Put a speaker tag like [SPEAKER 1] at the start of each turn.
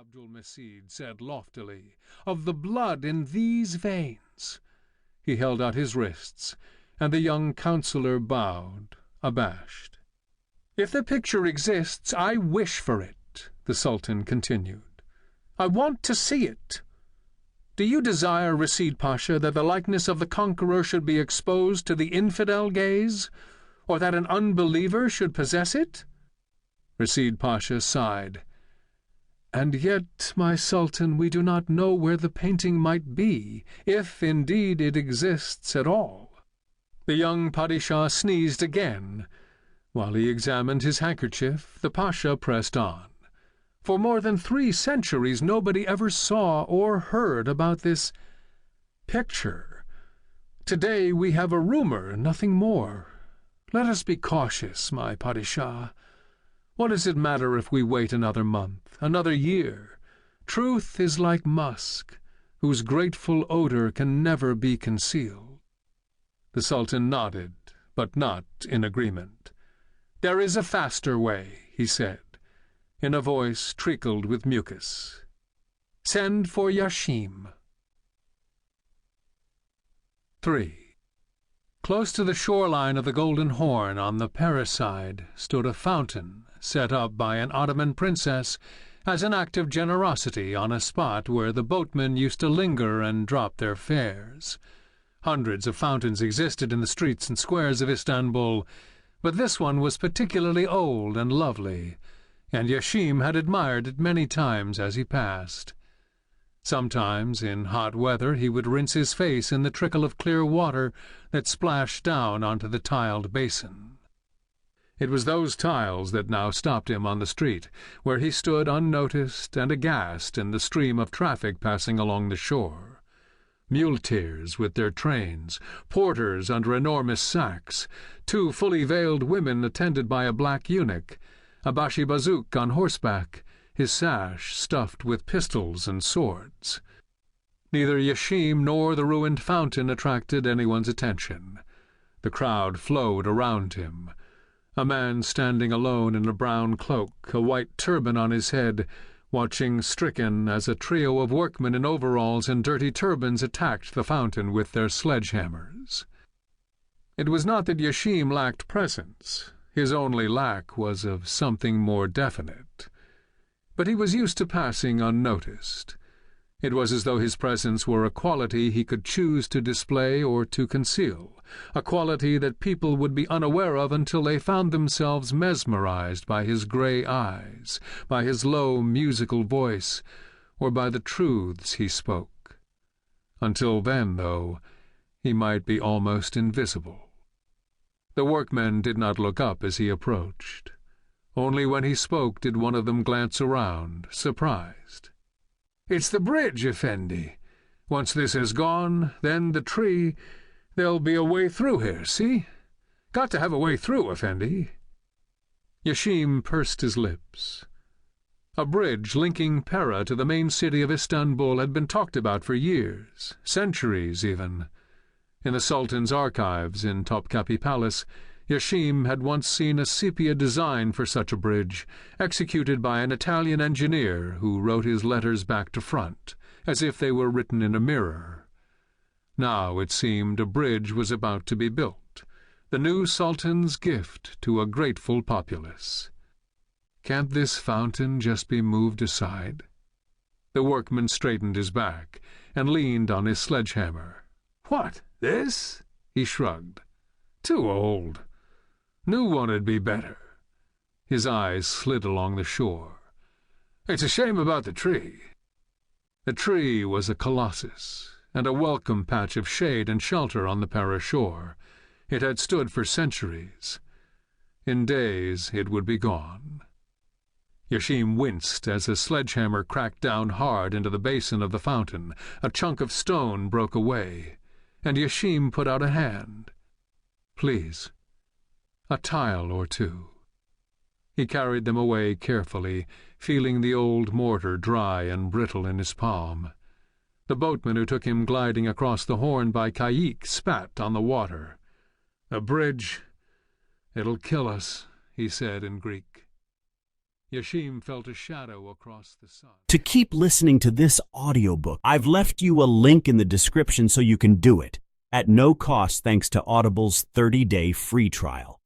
[SPEAKER 1] Abdul-Mesid said loftily, "of the blood in these veins." He held out his wrists, and the young counselor bowed, abashed. "If the picture exists, I wish for it," the Sultan continued. "I want to see it. Do you desire, Rashid Pasha, that the likeness of the conqueror should be exposed to the infidel gaze, or that an unbeliever should possess it?" Rashid Pasha sighed. "And yet, my Sultan, we do not know where the painting might be, if indeed it exists at all." The young Padishah sneezed again. While he examined his handkerchief, the Pasha pressed on. "For more than 3 centuries nobody ever saw or heard about this picture. Today we have a rumor, nothing more. Let us be cautious, my Padishah. What does it matter if we wait another month, another year? Truth is like musk, whose grateful odor can never be concealed." The Sultan nodded, but not in agreement. "There is a faster way," he said, in a voice trickled with mucus. "Send for Yashim." 3. Close to the shoreline of the Golden Horn on the Paris side stood a fountain set up by an Ottoman princess as an act of generosity on a spot where the boatmen used to linger and drop their fares. Hundreds of fountains existed in the streets and squares of Istanbul, but this one was particularly old and lovely, and Yashim had admired it many times as he passed. Sometimes, in hot weather, he would rinse his face in the trickle of clear water that splashed down onto the tiled basin. It was those tiles that now stopped him on the street, where he stood unnoticed and aghast in the stream of traffic passing along the shore. Muleteers with their trains, porters under enormous sacks, 2 fully veiled women attended by a black eunuch, a bashi-bazouk on horseback, his sash stuffed with pistols and swords. Neither Yashim nor the ruined fountain attracted anyone's attention. The crowd flowed around him. A man standing alone in a brown cloak, a white turban on his head, watching stricken as a trio of workmen in overalls and dirty turbans attacked the fountain with their sledgehammers. It was not that Yashim lacked presence. His only lack was of something more definite. But he was used to passing unnoticed. It was as though his presence were a quality he could choose to display or to conceal, a quality that people would be unaware of until they found themselves mesmerized by his gray eyes, by his low musical voice, or by the truths he spoke. Until then, though, he might be almost invisible. The workmen did not look up as he approached. Only when he spoke did one of them glance around, surprised. "It's the bridge, Effendi. Once this is gone, then the tree, there'll be a way through here, see? Got to have a way through, Effendi." Yashim pursed his lips. A bridge linking Pera to the main city of Istanbul had been talked about for years, centuries even. In the Sultan's archives in Topkapi Palace, Yashim had once seen a sepia design for such a bridge, executed by an Italian engineer who wrote his letters back to front, as if they were written in a mirror. Now it seemed a bridge was about to be built, the new Sultan's gift to a grateful populace. Can't this fountain just be moved aside? The workman straightened his back and leaned on his sledgehammer. "What, this?" he shrugged. "Too old. New one'd be better." His eyes slid along the shore. "It's a shame about the tree." The tree was a colossus, and a welcome patch of shade and shelter on the Pera shore. It had stood for centuries. In days it would be gone. Yashim winced as a sledgehammer cracked down hard into the basin of the fountain. A chunk of stone broke away, and Yashim put out a hand. "Please, a tile or 2. He carried them away carefully, feeling the old mortar dry and brittle in his palm. The boatman who took him gliding across the Horn by Kayik spat on the water. "A bridge. It'll kill us," he said in Greek. Yashim felt a shadow across the sun.
[SPEAKER 2] To keep listening to this audiobook, I've left you a link in the description so you can do it, at no cost thanks to Audible's 30-day free trial.